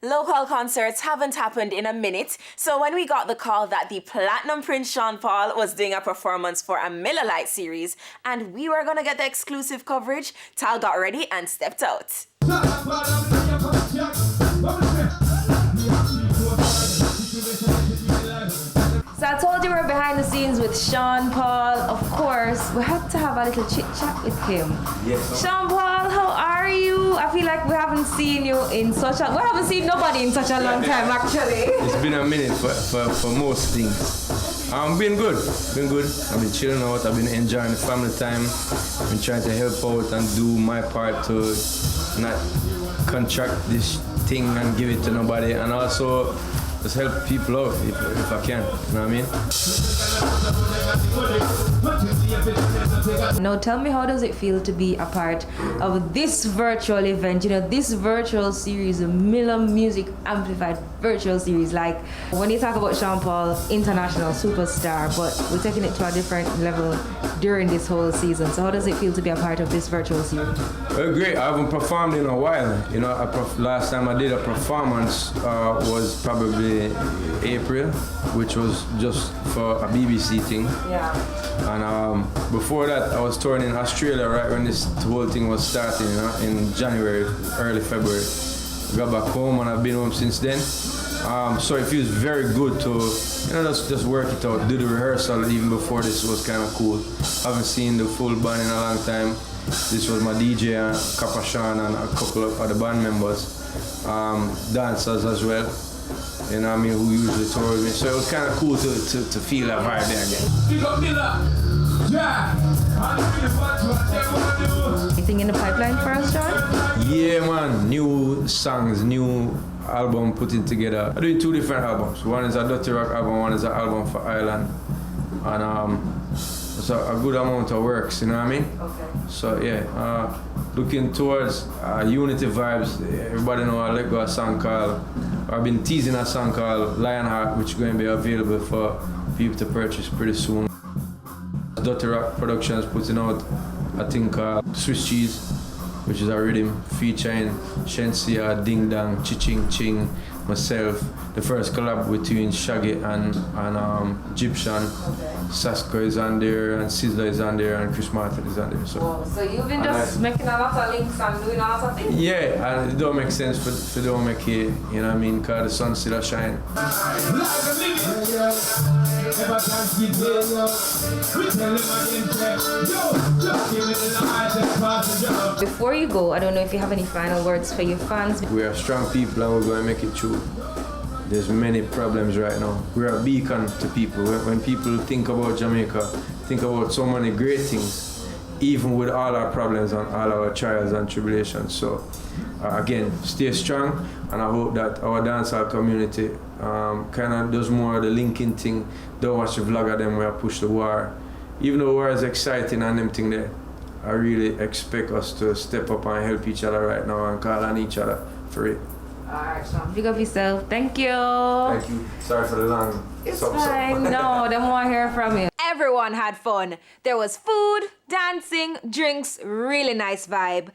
Local concerts haven't happened in a minute, so when we got the call that the Platinum Prince Sean Paul was doing a performance for a Miller Lite series and we were gonna get the exclusive coverage, Tal got ready and stepped out. So I told you we're behind the scenes with Sean Paul. Of course, we had to have a little chit chat with him. Yes. Sean Paul, how are you? I feel like we haven't seen you in we haven't seen nobody in such a long time actually. It's been a minute for most things. Been good. I've been chilling out, I've been enjoying the family time. Been trying to help out and do my part to not contract this thing and give it to nobody, and also just help people out if I can, you know what I mean? Now tell me, how does it feel to be a part of this virtual event, this virtual series, the Miller Music Amplified virtual series? Like, when you talk about Sean Paul, international superstar, but we're taking it to a different level during this whole season. So how does it feel to be a part of this virtual series? Well, great. I haven't performed in a while. Last time I did a performance was probably April, which was just for a BBC thing. Yeah. And before that, I was touring in Australia right when this whole thing was starting, in January, early February. I got back home and I've been home since then. So it feels very good to, just work it out, do the rehearsal even before this was kind of cool. Haven't seen the full band in a long time. This was my DJ, Kappa Sean, and a couple of other band members, dancers as well. Who usually tour with me. So it was kind of cool to feel that vibe there again. Anything in the pipeline for us, John? Yeah, man. New songs, new album putting together. I'm doing 2 different albums. One is a Dirty Rock album, one is an album for Ireland. And it's a good amount of works, you know what I mean? Okay. So yeah, looking towards Unity vibes. Everybody know I let go a song called, I've been teasing a song called Lionheart, which is going to be available for people to purchase pretty soon. Dirty Rock Productions putting out a thing called Swiss Cheese, which is a rhythm featuring Shensia, Ding Dong, Chiching Ching, myself. The first collab between Shaggy and Egyptian. Okay. Sasko is on there, and Sizzla is on there, and Chris Martin is on there. So you've been just making a lot of links and doing a lot of things? Yeah, and it don't make sense for don't make it, you know what I mean? Because the sun still shine. Before you go, I don't know if you have any final words for your fans. We are strong people and we're going to make it through. There's many problems right now. We're a beacon to people. When people think about Jamaica, think about so many great things, even with all our problems and all our trials and tribulations. So again, stay strong, and I hope that our dancehall community kind of does more of the linking thing. Don't watch the vlog of them where I push the war. Even though war is exciting and them thing there, I really expect us to step up and help each other right now and call on each other for it. Alright, Sean. Big up yourself. Thank you. Thank you. Sorry for the long. It's fine. No, they want to hear from you. Everyone had fun. There was food, dancing, drinks, really nice vibe.